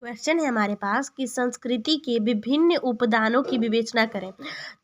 Question है हमारे पास कि संस्कृति के विभिन्न उपादानों की विवेचना करें।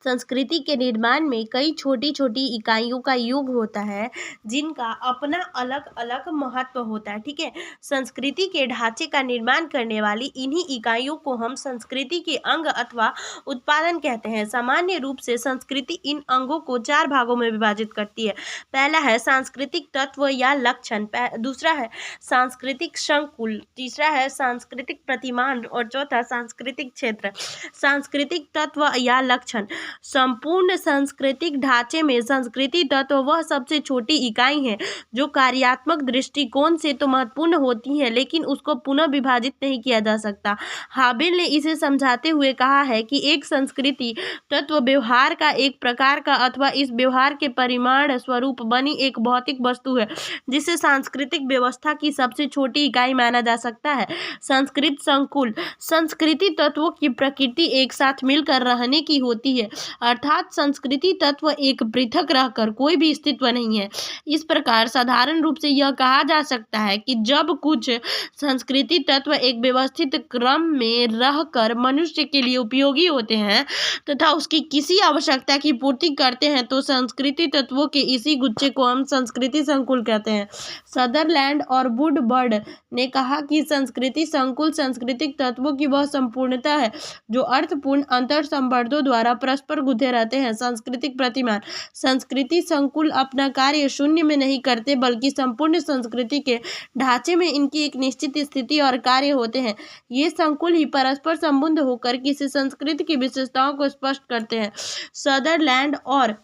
संस्कृति के निर्माण में कई छोटी छोटी इकाइयों का योग होता है जिनका अपना अलग अलग महत्व होता है। ठीक है, संस्कृति के ढांचे का निर्माण करने वाली इन्हीं इकाइयों को हम संस्कृति के अंग अथवा उत्पादन कहते हैं। सामान्य रूप से संस्कृति इन अंगों को 4 भागों में विभाजित करती है। पहला है सांस्कृतिक तत्व या लक्षण, दूसरा है सांस्कृतिक संकुल, तीसरा है सांस्कृतिक प्रतिमान और चौथा सांस्कृतिक क्षेत्र। सांस्कृतिक तत्व या लक्षण, संपूर्ण सांस्कृतिक ढांचे में संस्कृति तत्व वह सबसे छोटी इकाई है जो कार्यात्मक दृष्टिकोण से तो महत्वपूर्ण होती है लेकिन उसको पुनः विभाजित नहीं किया जा सकता। हाबिल ने इसे समझाते हुए कहा है कि एक संस्कृति तत्व व्यवहार का एक प्रकार का अथवा इस व्यवहार के परिमाण स्वरूप बनी एक भौतिक वस्तु है जिसे सांस्कृतिक व्यवस्था की सबसे छोटी इकाई माना जा सकता है। संस्कृत संकुल, संस्कृति तत्वों की प्रकृति एक साथ मिलकर रहने की होती है, अर्थात संस्कृति तत्व एक पृथक रहकर कोई भी अस्तित्व नहीं है। इस प्रकार साधारण रूप से यह कहा जा सकता है कि जब कुछ संस्कृति तत्व एक व्यवस्थित क्रम में रहकर मनुष्य के लिए उपयोगी होते हैं तथा उसकी किसी आवश्यकता की पूर्ति करते हैं तो संस्कृति तत्वों के इसी गुच्छे को हम संस्कृति संकुल कहते हैं। सदरलैंड और वुडवर्ड ने कहा कि संस्कृति संकुल सांस्कृतिक तत्वों की वह संपूर्णता है जो अर्थपूर्ण अंतर संबंधों द्वारा परस्पर गुंथे रहते हैं। सांस्कृतिक प्रतिमान, संस्कृति संकुल अपना कार्य शून्य में नहीं करते बल्कि संपूर्ण संस्कृति के ढांचे में इनकी एक निश्चित स्थिति और कार्य होते हैं। ये संकुल ही परस्पर संबंध होकर किसी संस्कृति की विशेषताओं को स्पष्ट करते हैं। सदरलैंड और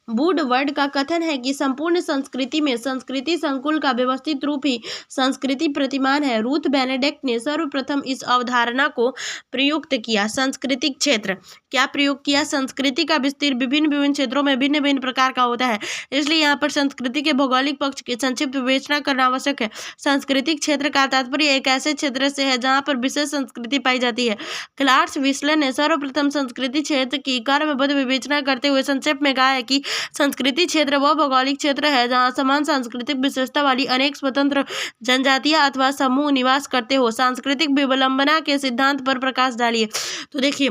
वुडवर्ड का कथन है कि संपूर्ण संस्कृति में संस्कृति संकुल का व्यवस्थित रूप ही संस्कृति प्रतिमान है। रूथ बेनेडिक्ट ने सर्वप्रथम इस अवधारणा को प्रयुक्त किया। सांस्कृतिक क्षेत्र, क्या प्रयोग किया? संस्कृति का विस्तीर्ण विभिन्न क्षेत्रों में भिन्न भिन्न प्रकार का होता है, इसलिए यहाँ पर संस्कृति के भौगोलिक पक्ष की संक्षिप्त विवेचना करना आवश्यक है। सांस्कृतिक क्षेत्र का तात्पर्य एक ऐसे क्षेत्र से है जहाँ पर विशेष संस्कृति पाई जाती है। क्लार्स विस्लर ने सर्वप्रथम संस्कृति क्षेत्र की क्रमबद्ध विवेचना करते हुए संक्षेप में कहा है कि संस्कृति क्षेत्र वह भौगोलिक क्षेत्र है जहाँ समान सांस्कृतिक विशेषता वाली अनेक स्वतंत्र जनजातियां अथवा समूह निवास करते हो। सांस्कृतिक विलंबना के सिद्धांत पर प्रकाश डालिए। तो देखिए,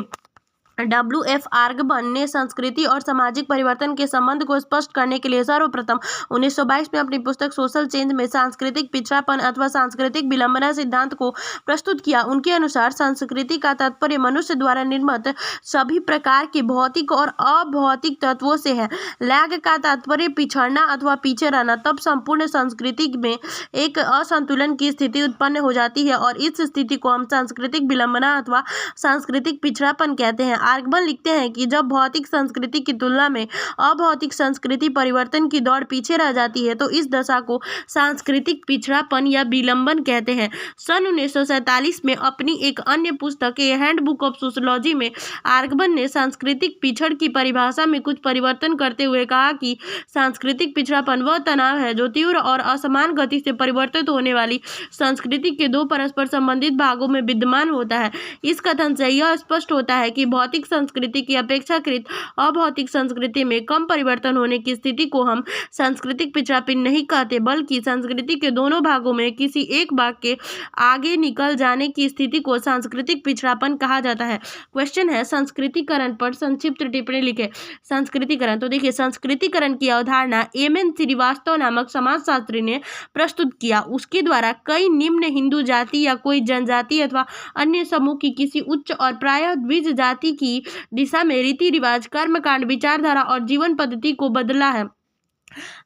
W.F. आर्गबन ने संस्कृति और सामाजिक परिवर्तन के संबंध को स्पष्ट करने के लिए सर्वप्रथम 1922 में अपनी पुस्तक सोशल चेंज में सांस्कृतिक पिछड़ापन अथवा सांस्कृतिक विलंबना सिद्धांत को प्रस्तुत किया। उनके अनुसार संस्कृति का तात्पर्य मनुष्य द्वारा निर्मित सभी प्रकार के भौतिक और अभौतिक तत्वों से है। लैग का तात्पर्य पिछड़ना अथवा पीछे रहना। तब संपूर्ण संस्कृति में एक असंतुलन की स्थिति उत्पन्न हो जाती है और इस स्थिति को हम सांस्कृतिक विलंबना अथवा सांस्कृतिक पिछड़ापन कहते हैं। आर्गबन लिखते हैं कि जब भौतिक संस्कृति की तुलना में अभौतिक संस्कृति परिवर्तन की दौड़ पीछे रह जाती है तो इस दशा को सांस्कृतिक पिछड़ापन या विलंबन कहते हैं। सन 1947 में अपनी एक अन्य पुस्तक ए हैंडबुक ऑफ सोशियोलॉजी में आर्गबन ने सांस्कृतिक पिछड़ की परिभाषा में कुछ परिवर्तन करते हुए कहा कि सांस्कृतिक पिछड़ापन वह तनाव है जो तीव्र और असमान गति से परिवर्तित होने वाली संस्कृति के दो परस्पर संबंधित भागों में विद्यमान होता है। इस कथन से यह स्पष्ट होता है कि भौतिक संस्कृति की अपेक्षाकृत अभौतिक संस्कृति में कम परिवर्तन होने की स्थिति को हम सांस्कृतिक पिछड़ापन नहीं कहते बल्कि संस्कृति के दोनों भागों में किसी एक भाग के आगे निकल जाने की स्थिति को सांस्कृतिक पिछड़ापन कहा जाता है। क्वेश्चन है, संस्कृतिकरण पर संक्षिप्त टिप्पणी लिखे। संस्कृतिकरण, तो देखिए, संस्कृतिकरण की अवधारणा एम.एन. श्रीवास्तव नामक समाजशास्त्री ने प्रस्तुत किया। उसके द्वारा कई निम्न हिंदू जाति या कोई जनजाति अथवा अन्य समूह की किसी उच्च और प्रायः द्विज जाति की दिशा में रीति रिवाज, कर्मकांड, विचारधारा और जीवन पद्धति को बदला है।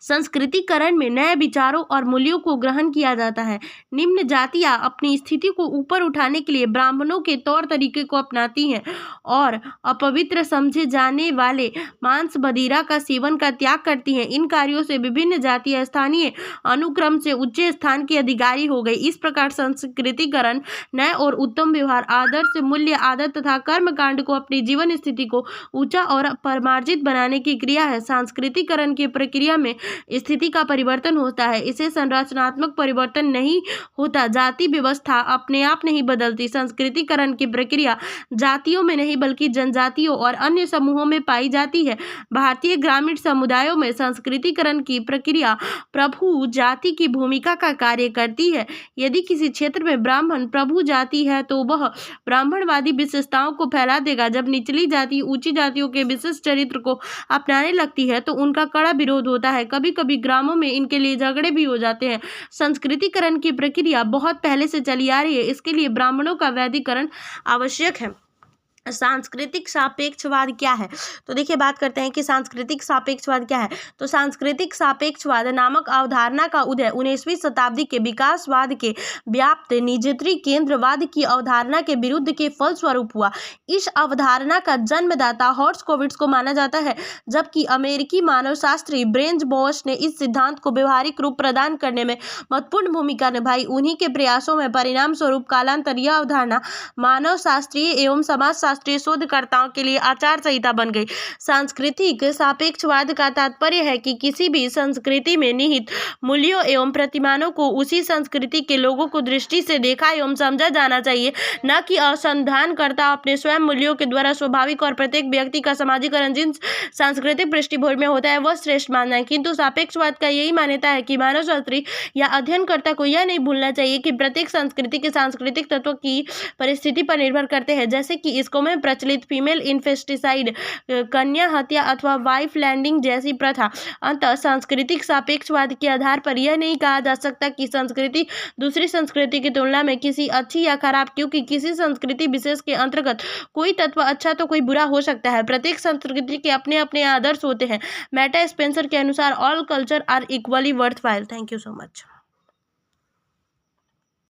संस्कृतिकरण में नए विचारों और मूल्यों को ग्रहण किया जाता है। निम्न जातियां अपनी स्थिति को ऊपर उठाने के लिए ब्राह्मणों के तौर तरीके को अपनाती हैं और अपवित्र समझे जाने वाले मांस मदिरा का सेवन का त्याग करती हैं। इन कार्यों से विभिन्न जातियां स्थानीय अनुक्रम से उच्च स्थान की अधिकारी हो गई। इस प्रकार संस्कृतिकरण नए और उत्तम व्यवहार, आदर्श, मूल्य, आदत तथा कर्मकांड को अपनी जीवन स्थिति को ऊंचा और परमार्जित बनाने की क्रिया है। सांस्कृतिकरण की प्रक्रिया प्रक्रिया में स्थिति का परिवर्तन होता है, इसे संरचनात्मक परिवर्तन नहीं होता। जाति व्यवस्था अपने आप नहीं बदलती। संस्कृतिकरण की प्रक्रिया जातियों में नहीं बल्कि जनजातियों और अन्य समूहों में पाई जाती है। भारतीय ग्रामीण समुदायों में संस्कृतिकरण की प्रक्रिया प्रभु जाति की भूमिका का कार्य करती है। यदि किसी क्षेत्र में ब्राह्मण प्रभु जाति है तो वह ब्राह्मणवादी विशेषताओं को फैला देगा। जब निचली जाति ऊंची जातियों के विशिष्ट चरित्र को अपनाने लगती है तो उनका कड़ा विरोध होता है। कभी कभी ग्रामों में इनके लिए झगड़े भी हो जाते हैं। संस्कृतिकरण की प्रक्रिया बहुत पहले से चली आ रही है, इसके लिए ब्राह्मणों का वैदिकरण आवश्यक है। सांस्कृतिक सापेक्षवाद क्या है? तो देखिए बात करते हैं कि सांस्कृतिक सापेक्षवाद क्या है। तो सांस्कृतिक सापेक्षवाद नामक अवधारणा का उदय 19वीं शताब्दी के विकासवाद के व्याप्त निजत्री केंद्रवाद की अवधारणा के विरुद्ध के फलस्वरूप हुआ। इस अवधारणा का जन्मदाता हॉर्स्कोविट्ज को माना जाता है, जबकि अमेरिकी मानवशास्त्री ब्रेंज बॉश ने इस सिद्धांत को व्यवहारिक रूप प्रदान करने में महत्वपूर्ण भूमिका निभाई। उन्हीं के प्रयासों में परिणाम स्वरूप कालांतर यह अवधारणा मानवशास्त्रीय एवं समाज शास्त्रीय शोधकर्ताओं के लिए आचार संहिता बन गई। सांस्कृतिक सापेक्षवाद का तात्पर्य है कि किसी भी संस्कृति में निहित मूल्यों एवं प्रतिमानों को उसी संस्कृति के लोगों को दृष्टि से देखा एवं समझा जाना चाहिए, न कि अनुसंधानकर्ता अपने स्वयं मूल्यों के द्वारा स्वाभाविक और प्रत्येक व्यक्ति का समाजीकरण जिन सांस्कृतिक पृष्ठभूमि में होता है वह श्रेष्ठ मानना है। किंतु सापेक्षवाद का यही मान्यता है कि मानवशास्त्री या अध्ययनकर्ता को यह नहीं भूलना चाहिए कि प्रत्येक संस्कृति के सांस्कृतिक तत्व की परिस्थिति पर निर्भर करते हैं, जैसे कि इसको में प्रचलित फीमेल इन्फेस्टिसाइड, कन्या हत्या अथवा वाइफ लैंडिंग जैसी प्रथा। अतः सांस्कृतिक सापेक्षवाद के आधार पर यह नहीं कहा जा सकता कि संस्कृति दूसरी संस्कृति की तुलना में किसी अच्छी या खराब, क्योंकि किसी संस्कृति विशेष के अंतर्गत कोई तत्व अच्छा तो कोई बुरा हो सकता है। प्रत्येक संस्कृति के अपने अपने आदर्श होते हैं। मेटा स्पेंसर के अनुसार all culture are equally worthwhile. Thank you so much.